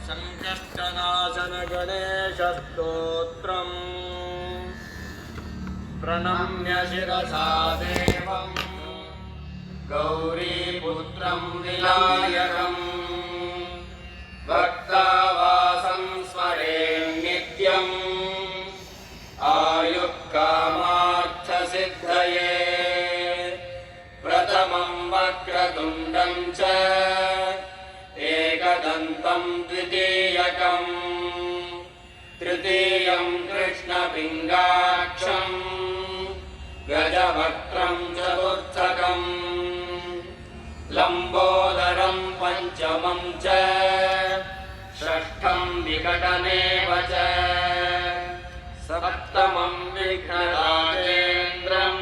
संकष्टनाशन गणेशस्तोत्रम् प्रणम्य शिरसा देवम् गौरीपुत्रं विनायकम् भक्तावासं स्मरेन्नित्यम् आयुः कामार्थसिद्धये प्रथमं वक्रतुण्डं च एकदन्तं द्वितीयकम् तृतीयं कृष्णपिङ्गाक्षम् गजवक्त्रं चतुर्थकम् लम्बोदरं पञ्चमं च षष्ठं विकटमेव च सप्तमं विघ्नराजेन्द्रं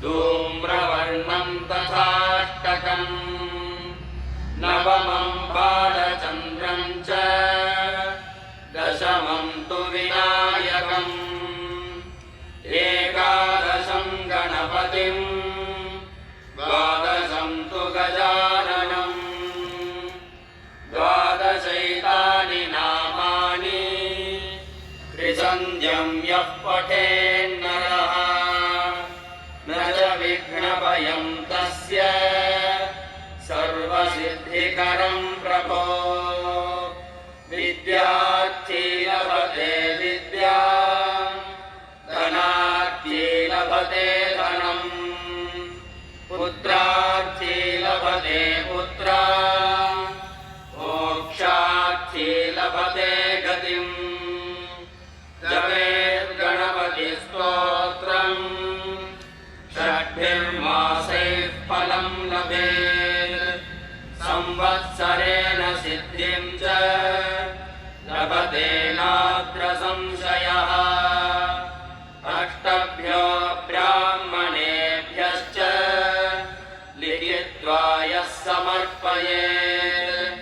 धूम्रवर्णं तथाष्टकम् नवमं बालचन्द्रं च दशमं तु विनायकम् एकादशं गणपतिं द्वादशं तु गजाननं द्वादशैतानि नामानि त्रिसन्ध्यं यः पठेन्नरः न च विघ्नभयं तस्य सर्वसिद्धिकरं प्रभो विद्यार्थी लभते विद्यां धनार्थी लभते धनम् पुत्रार्थी लभते पुत्रान् मोक्षार्थी लभते गतिम् जपेत् गणपतिस्तोत्रम् षड्भिर्मासैः फलं लभेत् संवत्सरेण सिद्धिं च लभते नात्र संशयः अष्टभ्यो ब्राह्मणेभ्यश्च लिखित्वा यः समर्पयेत्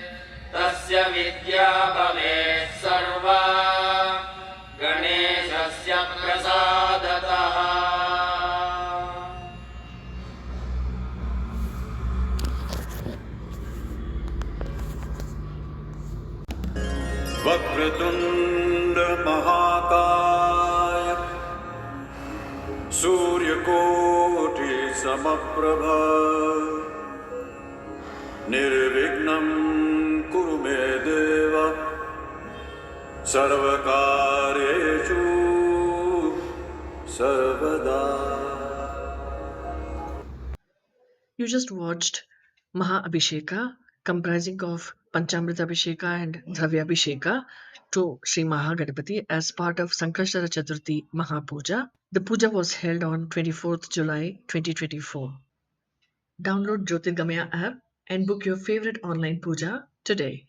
तस्य विद्या भवेत् सर्वा गणेशस्य प्रसादतः। वक्रतुण्ड महाकाय सूर्यकोटि समप्रभा निर्विघ्नं कुरु मे देव सर्वकार्येषु सर्वदा। You just watched Maha Abhisheka, comprising of Panchamrita Abhisheka and Dravya Abhisheka to Sri Mahaganapati as part of Sankarsara Chaturthi Mahapuja. The puja was held on 24th July 2024. Download Jyotirgamaya app and book your favorite online puja today.